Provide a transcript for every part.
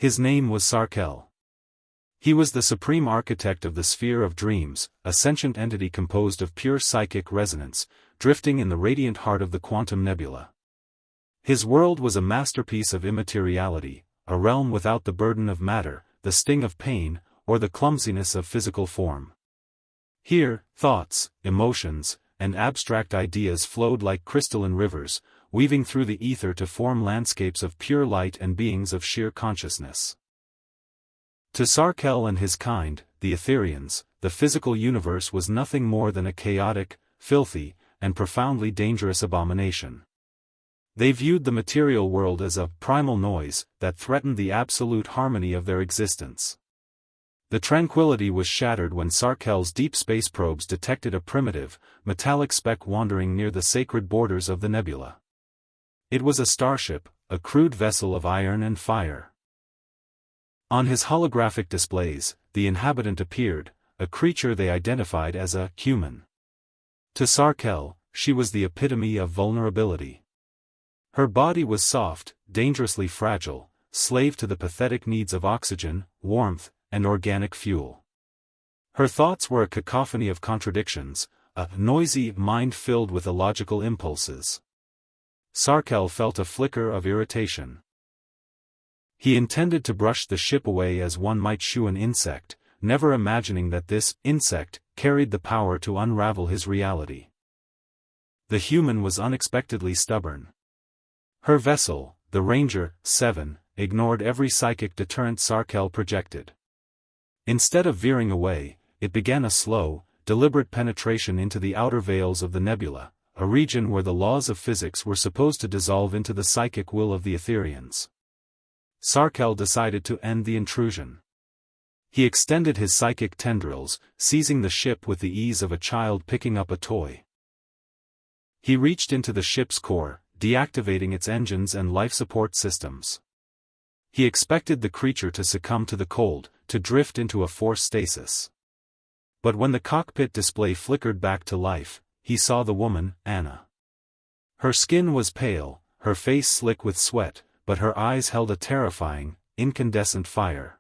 His name was Sarkel. He was the supreme architect of the sphere of dreams, a sentient entity composed of pure psychic resonance, drifting in the radiant heart of the quantum nebula. His world was a masterpiece of immateriality, a realm without the burden of matter, the sting of pain, or the clumsiness of physical form. Here, thoughts, emotions, and abstract ideas flowed like crystalline rivers, weaving through the ether to form landscapes of pure light and beings of sheer consciousness. To Sarkel and his kind, the Etherians, the physical universe was nothing more than a chaotic, filthy, and profoundly dangerous abomination. They viewed the material world as a primal noise that threatened the absolute harmony of their existence. The tranquility was shattered when Sarkel's deep space probes detected a primitive, metallic speck wandering near the sacred borders of the nebula. It was a starship, a crude vessel of iron and fire. On his holographic displays, the inhabitant appeared, a creature they identified as a human. To Sarkel, she was the epitome of vulnerability. Her body was soft, dangerously fragile, slave to the pathetic needs of oxygen, warmth, and organic fuel. Her thoughts were a cacophony of contradictions, a noisy mind filled with illogical impulses. Sarkel felt a flicker of irritation. He intended to brush the ship away as one might shoo an insect, never imagining that this insect carried the power to unravel his reality. The human was unexpectedly stubborn. Her vessel, the Ranger 7, ignored every psychic deterrent Sarkel projected. Instead of veering away, it began a slow, deliberate penetration into the outer veils of the nebula, a region where the laws of physics were supposed to dissolve into the psychic will of the Etherians. Sarkel decided to end the intrusion. He extended his psychic tendrils, seizing the ship with the ease of a child picking up a toy. He reached into the ship's core, deactivating its engines and life support systems. He expected the creature to succumb to the cold, to drift into a forced stasis. But when the cockpit display flickered back to life, he saw the woman, Anna. Her skin was pale, her face slick with sweat, but her eyes held a terrifying, incandescent fire.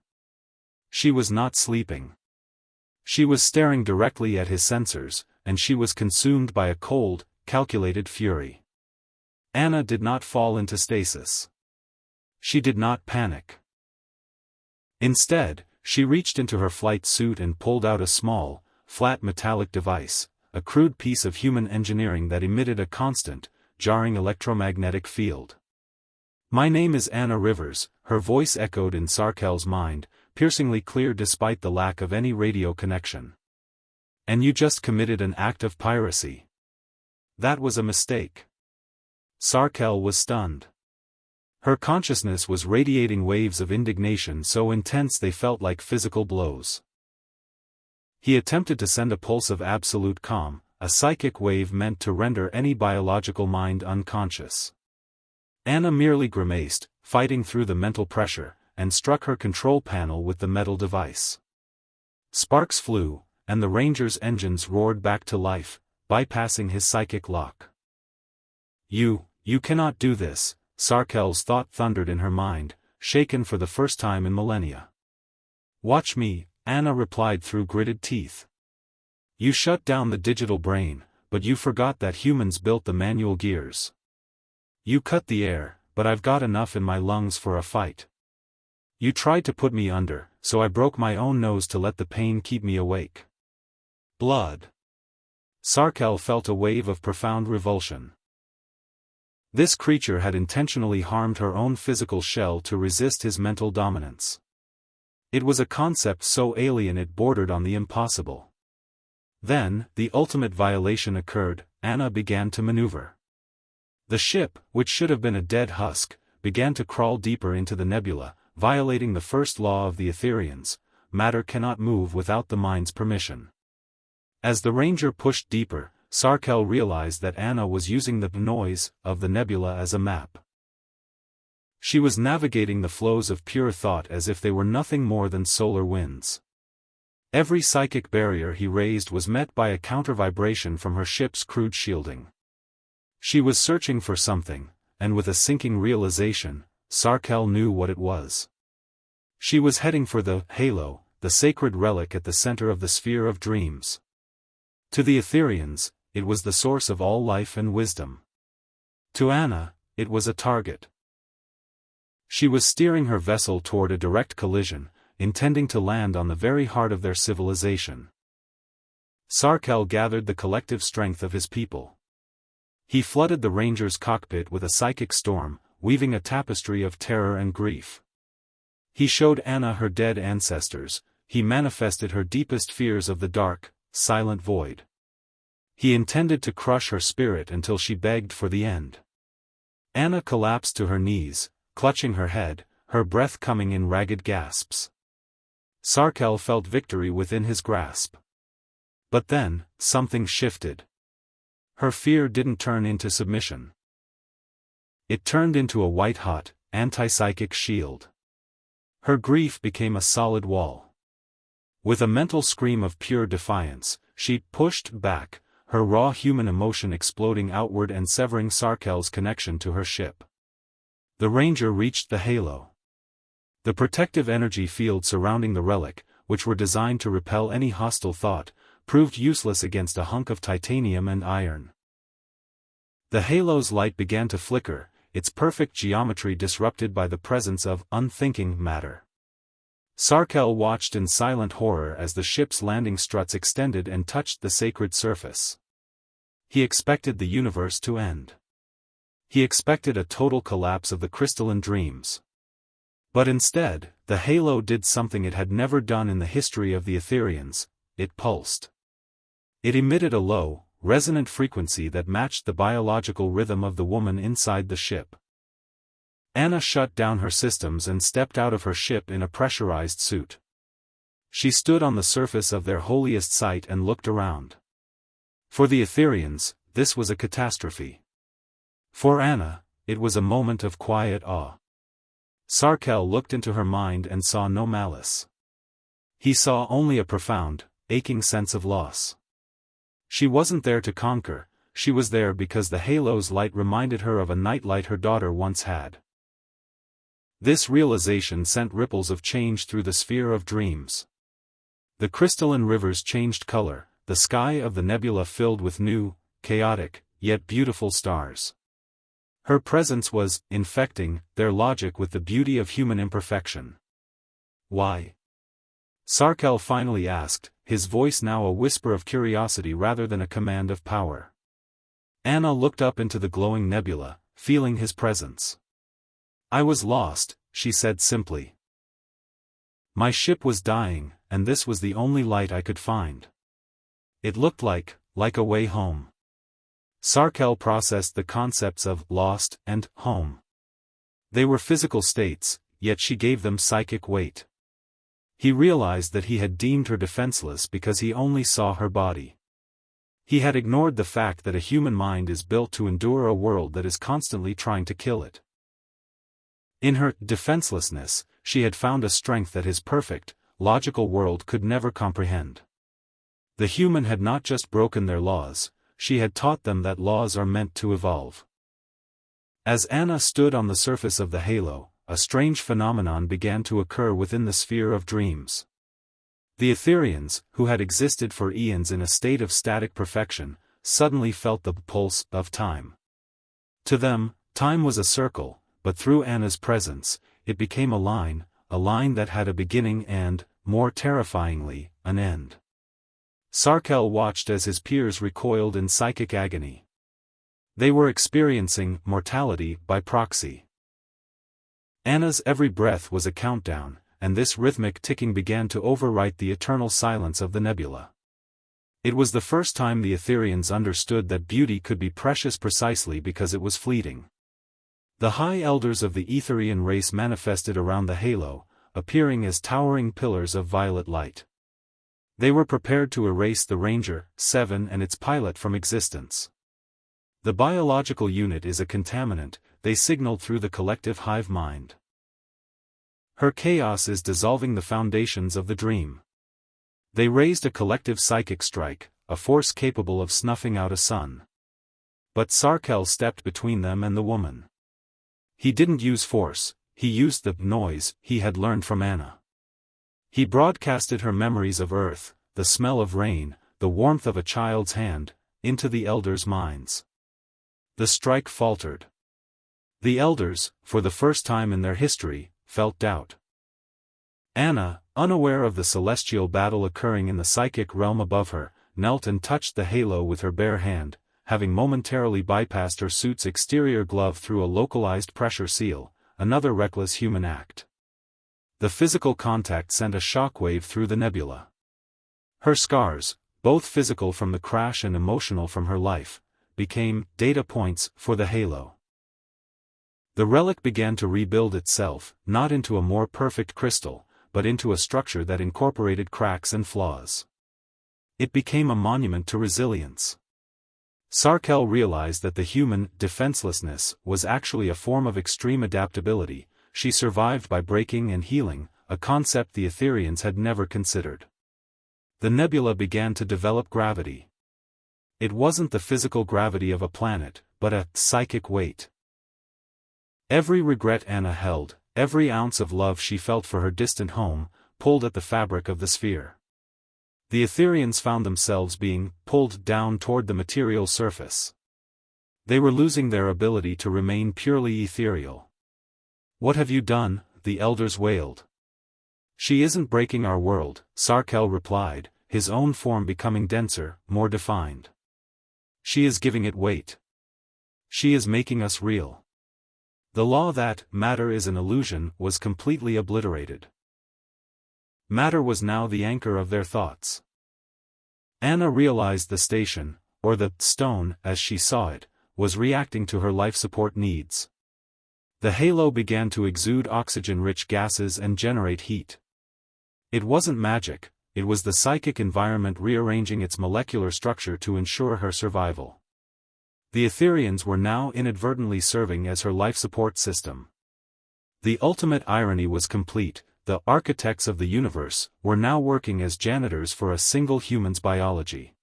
She was not sleeping. She was staring directly at his sensors, and she was consumed by a cold, calculated fury. Anna did not fall into stasis. She did not panic. Instead, she reached into her flight suit and pulled out a small, flat metallic device, a crude piece of human engineering that emitted a constant, jarring electromagnetic field. "My name is Anna Rivers," her voice echoed in Sarkel's mind, piercingly clear despite the lack of any radio connection. "And you just committed an act of piracy." That was a mistake. Sarkel was stunned. Her consciousness was radiating waves of indignation so intense they felt like physical blows. He attempted to send a pulse of absolute calm, a psychic wave meant to render any biological mind unconscious. Anna merely grimaced, fighting through the mental pressure, and struck her control panel with the metal device. Sparks flew, and the Ranger's engines roared back to life, bypassing his psychic lock. You cannot do this," Sarkel's thought thundered in her mind, shaken for the first time in millennia. "Watch me," Anna replied through gritted teeth. "You shut down the digital brain, but you forgot that humans built the manual gears. You cut the air, but I've got enough in my lungs for a fight. You tried to put me under, so I broke my own nose to let the pain keep me awake." Blood. Sarkel felt a wave of profound revulsion. This creature had intentionally harmed her own physical shell to resist his mental dominance. It was a concept so alien it bordered on the impossible. Then, the ultimate violation occurred. Anna began to maneuver. The ship, which should have been a dead husk, began to crawl deeper into the nebula, violating the first law of the Etherians: matter cannot move without the mind's permission. As the Ranger pushed deeper, Sarkel realized that Anna was using the noise of the nebula as a map. She was navigating the flows of pure thought as if they were nothing more than solar winds. Every psychic barrier he raised was met by a counter-vibration from her ship's crude shielding. She was searching for something, and with a sinking realization, Sarkel knew what it was. She was heading for the halo, the sacred relic at the center of the sphere of dreams. To the Etherians, it was the source of all life and wisdom. To Anna, it was a target. She was steering her vessel toward a direct collision, intending to land on the very heart of their civilization. Sarkel gathered the collective strength of his people. He flooded the Ranger's cockpit with a psychic storm, weaving a tapestry of terror and grief. He showed Anna her dead ancestors, he manifested her deepest fears of the dark, silent void. He intended to crush her spirit until she begged for the end. Anna collapsed to her knees, clutching her head, her breath coming in ragged gasps. Sarkel felt victory within his grasp. But then, something shifted. Her fear didn't turn into submission. It turned into a white-hot, anti-psychic shield. Her grief became a solid wall. With a mental scream of pure defiance, she pushed back, her raw human emotion exploding outward and severing Sarkel's connection to her ship. The Ranger reached the halo. The protective energy field surrounding the relic, which were designed to repel any hostile thought, proved useless against a hunk of titanium and iron. The halo's light began to flicker, its perfect geometry disrupted by the presence of unthinking matter. Sarkel watched in silent horror as the ship's landing struts extended and touched the sacred surface. He expected the universe to end. He expected a total collapse of the crystalline dreams. But instead, the halo did something it had never done in the history of the Etherians: it pulsed. It emitted a low, resonant frequency that matched the biological rhythm of the woman inside the ship. Anna shut down her systems and stepped out of her ship in a pressurized suit. She stood on the surface of their holiest site and looked around. For the Etherians, this was a catastrophe. For Anna, it was a moment of quiet awe. Sarkel looked into her mind and saw no malice. He saw only a profound, aching sense of loss. She wasn't there to conquer, she was there because the halo's light reminded her of a nightlight her daughter once had. This realization sent ripples of change through the sphere of dreams. The crystalline rivers changed color, the sky of the nebula filled with new, chaotic, yet beautiful stars. Her presence was infecting their logic with the beauty of human imperfection. Why? Sarkel finally asked, his voice now a whisper of curiosity rather than a command of power. Anna looked up into the glowing nebula, feeling his presence. "I was lost," she said simply. "My ship was dying, and this was the only light I could find. It looked like a way home." Sarkel processed the concepts of lost and home. They were physical states, yet she gave them psychic weight. He realized that he had deemed her defenseless because he only saw her body. He had ignored the fact that a human mind is built to endure a world that is constantly trying to kill it. In her defenselessness, she had found a strength that his perfect, logical world could never comprehend. The human had not just broken their laws, she had taught them that laws are meant to evolve. As Anna stood on the surface of the halo, a strange phenomenon began to occur within the sphere of dreams. The Etherians, who had existed for eons in a state of static perfection, suddenly felt the pulse of time. To them, time was a circle, but through Anna's presence, it became a line that had a beginning and, more terrifyingly, an end. Sarkel watched as his peers recoiled in psychic agony. They were experiencing mortality by proxy. Anna's every breath was a countdown, and this rhythmic ticking began to overwrite the eternal silence of the nebula. It was the first time the Etherians understood that beauty could be precious precisely because it was fleeting. The high elders of the Etherian race manifested around the halo, appearing as towering pillars of violet light. They were prepared to erase the Ranger 7 and its pilot from existence. The biological unit is a contaminant, they signaled through the collective hive mind. Her chaos is dissolving the foundations of the dream. They raised a collective psychic strike, a force capable of snuffing out a sun. But Sarkel stepped between them and the woman. He didn't use force, he used the noise he had learned from Anna. He broadcasted her memories of Earth, the smell of rain, the warmth of a child's hand, into the elders' minds. The strike faltered. The elders, for the first time in their history, felt doubt. Anna, unaware of the celestial battle occurring in the psychic realm above her, knelt and touched the halo with her bare hand, having momentarily bypassed her suit's exterior glove through a localized pressure seal, another reckless human act. The physical contact sent a shockwave through the nebula. Her scars, both physical from the crash and emotional from her life, became data points for the halo. The relic began to rebuild itself, not into a more perfect crystal, but into a structure that incorporated cracks and flaws. It became a monument to resilience. Sarkel realized that the human defenselessness was actually a form of extreme adaptability. She survived by breaking and healing, a concept the Etherians had never considered. The nebula began to develop gravity. It wasn't the physical gravity of a planet, but a psychic weight. Every regret Anna held, every ounce of love she felt for her distant home, pulled at the fabric of the sphere. The Etherians found themselves being pulled down toward the material surface. They were losing their ability to remain purely ethereal. "What have you done?" the elders wailed. "She isn't breaking our world," Sarkel replied, his own form becoming denser, more defined. "She is giving it weight. She is making us real." The law that matter is an illusion was completely obliterated. Matter was now the anchor of their thoughts. Anna realized the station, or the stone as she saw it, was reacting to her life support needs. The halo began to exude oxygen-rich gases and generate heat. It wasn't magic, it was the psychic environment rearranging its molecular structure to ensure her survival. The Etherians were now inadvertently serving as her life support system. The ultimate irony was complete. The architects of the universe were now working as janitors for a single human's biology.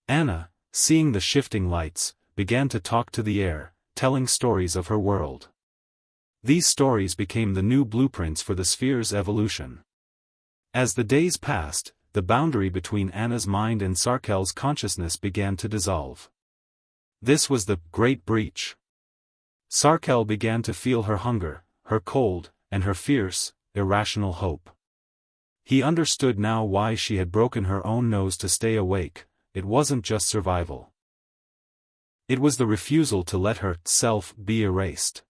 Anna, seeing the shifting lights, began to talk to the air, telling stories of her world. These stories became the new blueprints for the sphere's evolution. As the days passed, the boundary between Anna's mind and Sarkel's consciousness began to dissolve. This was the Great Breach. Sarkel began to feel her hunger, her cold, and her fierce, irrational hope. He understood now why she had broken her own nose to stay awake. It wasn't just survival. It was the refusal to let her self be erased.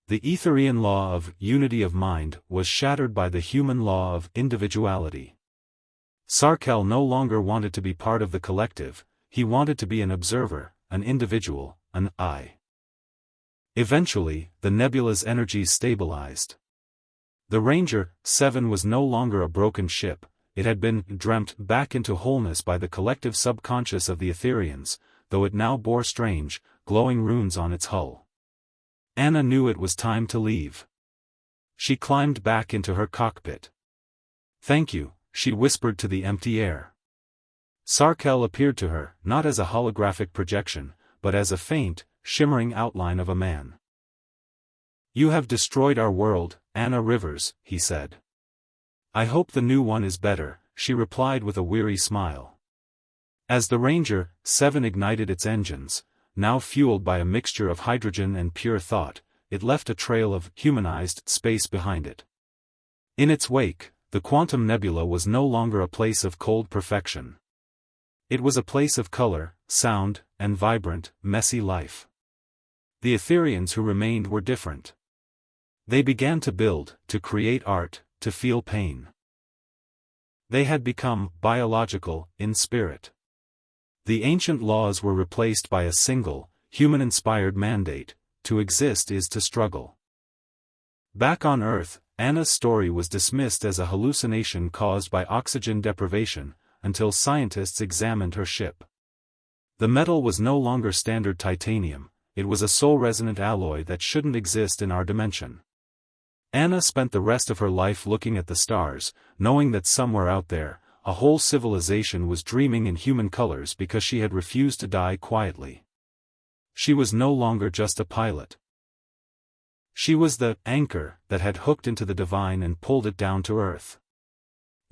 The Etherian law of unity of mind was shattered by the human law of individuality. Sarkel no longer wanted to be part of the collective, he wanted to be an observer, an individual, an I. Eventually, the nebula's energies stabilized. The Ranger 7 was no longer a broken ship, it had been dreamt back into wholeness by the collective subconscious of the Etherians, though it now bore strange, glowing runes on its hull. Anna knew it was time to leave. She climbed back into her cockpit. "Thank you," she whispered to the empty air. Sarkel appeared to her, not as a holographic projection, but as a faint, shimmering outline of a man. "You have destroyed our world, Anna Rivers," he said. "I hope the new one is better," she replied with a weary smile. As the Ranger 7 ignited its engines, now fueled by a mixture of hydrogen and pure thought, it left a trail of humanized space behind it. In its wake, the quantum nebula was no longer a place of cold perfection. It was a place of color, sound, and vibrant, messy life. The Etherians who remained were different. They began to build, to create art, to feel pain. They had become biological, in spirit. The ancient laws were replaced by a single, human-inspired mandate: to exist is to struggle. Back on Earth, Anna's story was dismissed as a hallucination caused by oxygen deprivation, until scientists examined her ship. The metal was no longer standard titanium, it was a soul-resonant alloy that shouldn't exist in our dimension. Anna spent the rest of her life looking at the stars, knowing that somewhere out there, a whole civilization was dreaming in human colors because she had refused to die quietly. She was no longer just a pilot. She was the anchor that had hooked into the divine and pulled it down to earth.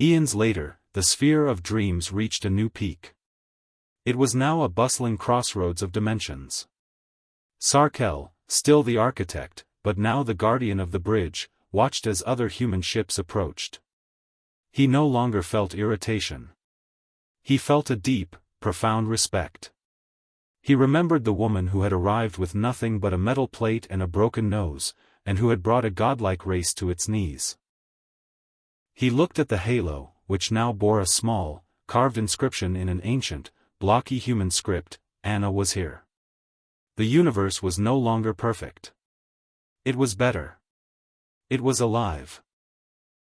Eons later, the sphere of dreams reached a new peak. It was now a bustling crossroads of dimensions. Sarkel, still the architect, but now the guardian of the bridge, watched as other human ships approached. He no longer felt irritation. He felt a deep, profound respect. He remembered the woman who had arrived with nothing but a metal plate and a broken nose, and who had brought a godlike race to its knees. He looked at the halo, which now bore a small, carved inscription in an ancient, blocky human script: Anna was here. The universe was no longer perfect. It was better. It was alive.